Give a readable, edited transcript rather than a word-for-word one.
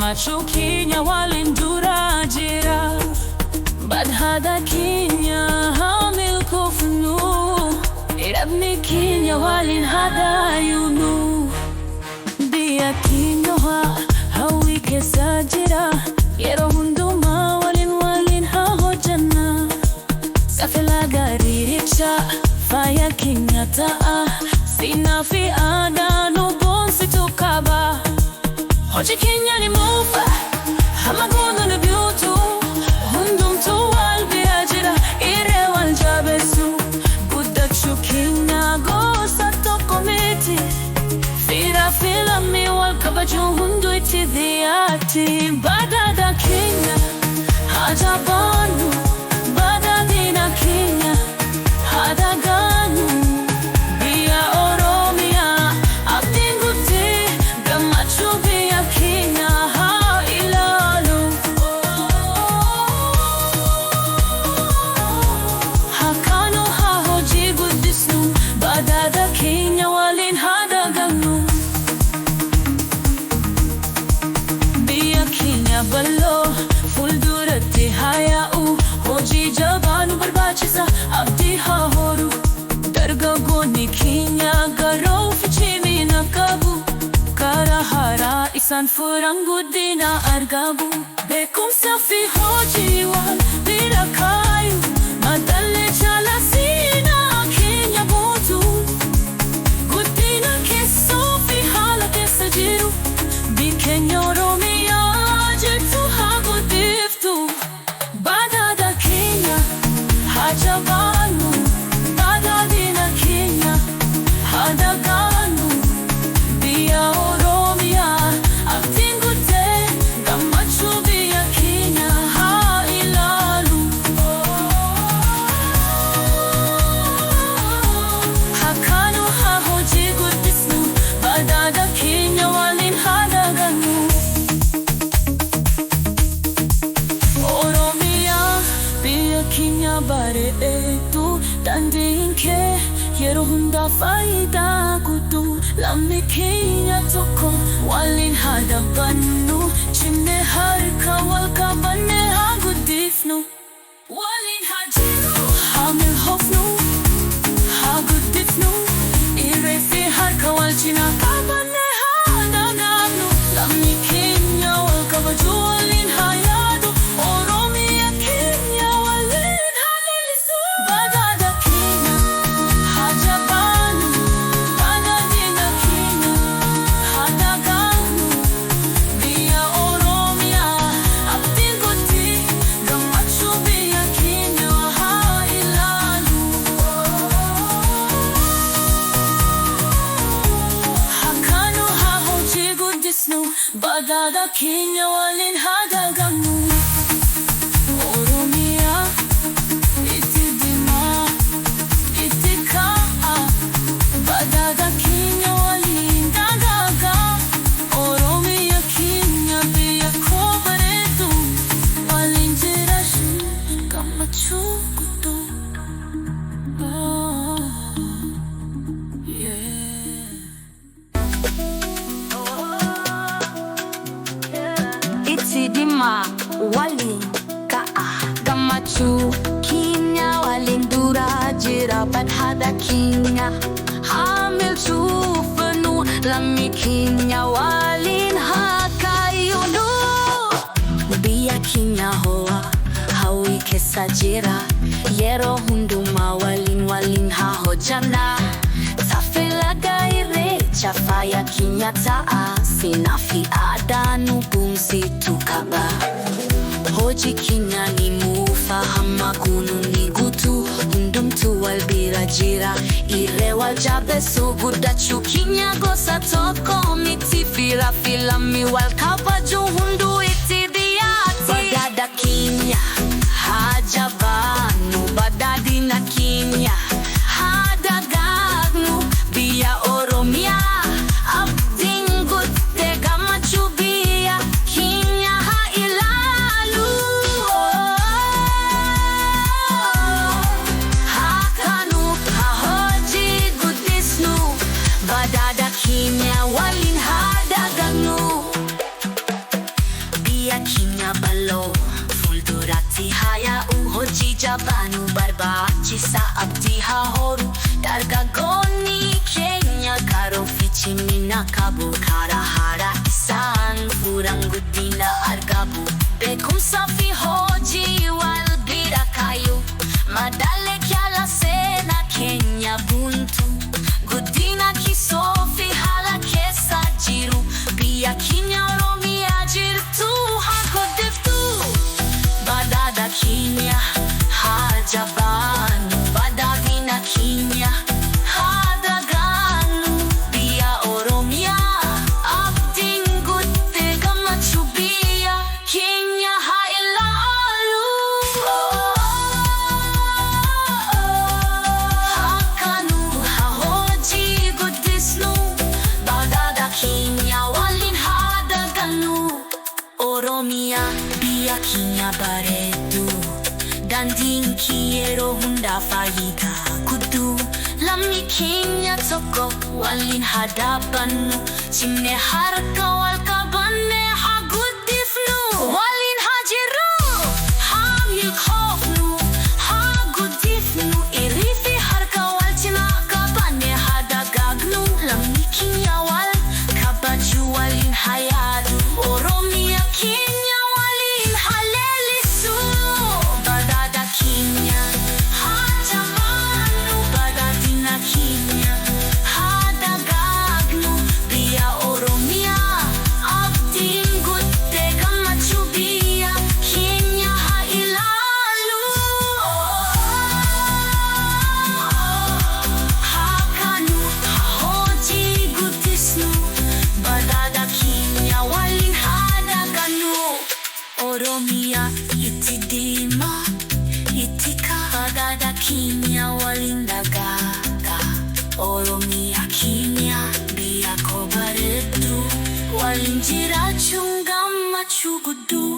Gammachu keenya waliin dura jira. Badhaadha keenya haa milkoofnu, dhabni keenya waliin haa yuunu. Biyya keenya hawwii keessa jira, yeroo hundumaa waliin haa hojjanna. Safela gaarii richa faaya keenya ta'a, seenaa fi aadaa nu boonsitu qaba. Hojii keenya ni muufa, hamma goonu ni biutu, hundumtuu wal bira jira, irree wal jabeessu. Guddachuu keenya gosa tokko miti, fira fi lammii wal kabajuu hunduu itti dhiyaatti. Badhaadha keenya haa jabaannu, badhaadhina keenya haa dagaagnu. Biyya Oromiyaa abdiin guutuu, gammachuu biyya keenya haa ilaalu. Hakkaanu haa hojii guddisnu, badhaadha keenya waliin haa dagaagnu. Biyya keenya bal'oo fuulduratti haa yaa'u, hojii jabaa nu barbaachisa, abdii haa horu. Dargaggoonni keenya garuu fi cimina qabu, karaa haaraa isaan furan guddina argamu. Beekumsa fi hojii wal bira kaayu, madaalli caalaa seenaa keenya bootu. Guddina keessoo fi haala keessa jiru, biyyi keenya Oromiyaa jirtu haa guddiftu. Badhaadha keenya haa jabaannu, badhaadhina keenya haa dagaagnu. Biyya Oromiyaa abdiin guutuu, gammachuu biyya keenya haa ilaalu. Hakkaanu haa hojii guddisnu, badhaadha keenya waliin haa dagaagnu. Oromiyaa biyya keenya bareedu, daandiin kee yeroo hundaa faayidaa guutuu. Lammii keenya tokko waliin haa dhaabbannu, cimnee harka wal qabannee haa guddifnu. Waliin haa jirru, haa milkoofnu, haa guddifnu. Irree fi harka wal cinaa qabannee haa dagaagnu. Lammii keenya wal kabajuu, waliin haa yaadu. Oromiyaa keenya waliin haa leellisu. Badhaadha keenya haa jabaannu, badhaadhina keenya haa dagaagnu. Biyya Oromiyaa abdiin guutuu, gammachuu biyya keenya haa ilaalu. Hakkaanu haa hojii guddisnu, badhaadha keenya waliin haa dagaagnu. Oromiyaa itti deemaa, itti ka'a, badhaadha keenya waliin dagaagaa. Oromiyaa keenya biyya koo bareedu, waliin jiraachuu gammachuu guutuu. Itti dhimma waliin ka'a, gammachuu keenya waliin dura jira. Badhaadha keenya haa milkoofnu, lammii keenya waliin haa kaayunu. Biyya keenya hawwii keessa jira, yeroo hundumaa waliin haa hojjanna. Safela gaarii richa faaya keenya ta'a, seenaa fi aadaa nu boonsitu qaba. Hojii keenya ni muufa, hamma goonu ni guutu, hundumtuu wal bira jira, irree wal jabeessu. Guddachuu keenya gosa tokko miti, fira fi lammii wal kabajuu hunduu itti dhiyaatti. Badhaadha keenya haa jabaannu, badhaadhina keenya haa dagaagnu. Biyya Oromiyaa abdiin guutuu, gammachuu biyya keenya haa ilaalu. Hakkaanu haa hojii guddisnu, badhaadha keenya waliin haa dagaagnu. sa abdi hahoru dargaggoonni keenya karoo fichimina qabu karaa haaraa isaan furaan guddina argabu beekumsaa fi hojii wal bira kaayu madaalee kyala seenaa keenya buntu guddina kisoo fi haala keessa jiru biyya keenya Oromiyaa jirtu haa guddiftu badhaadha keenya haa jabaannu badhaadhina keenya haa dagaagnu biyya Oromiyaa abdiin guddee gammachuu biyya keenya haa ilaalu. Hakkaanu haa hojii guddisnu badhaadha keenya waliin haa dagaagnu Oromiyaa biyya keenya bareeddu. Daandiin kee yeroo hundaa faayidaa guddaa lammii keenya tokko waliin haa dhaabbannu cimnee harka wal qabannee haa guddifnu waliin haa jirru haa milkoofnu haa guddifnu irrii fi harka wal cinaa qabannee haa dagaagnu lammii keenya wal kabajuu waliin haa yaadu Oromiyaa keenya waliin haa leellisu. Badhaadha keenya haa jabaannu badhaadhina keenya haa dagaagnu biyya Oromiyaa abdiin guddee gammachuu biyya keenya haa ilaalu. Hakkaanu haa hojii guddisnu badhaadha keenya waliin haa dagaagnu Oromiyaa itti deemaa itti badhaadha keenya waliin dagaaga Oromiyaa keenya biyya koo bareeddu waliin jiraachuun gammachuu gudduu.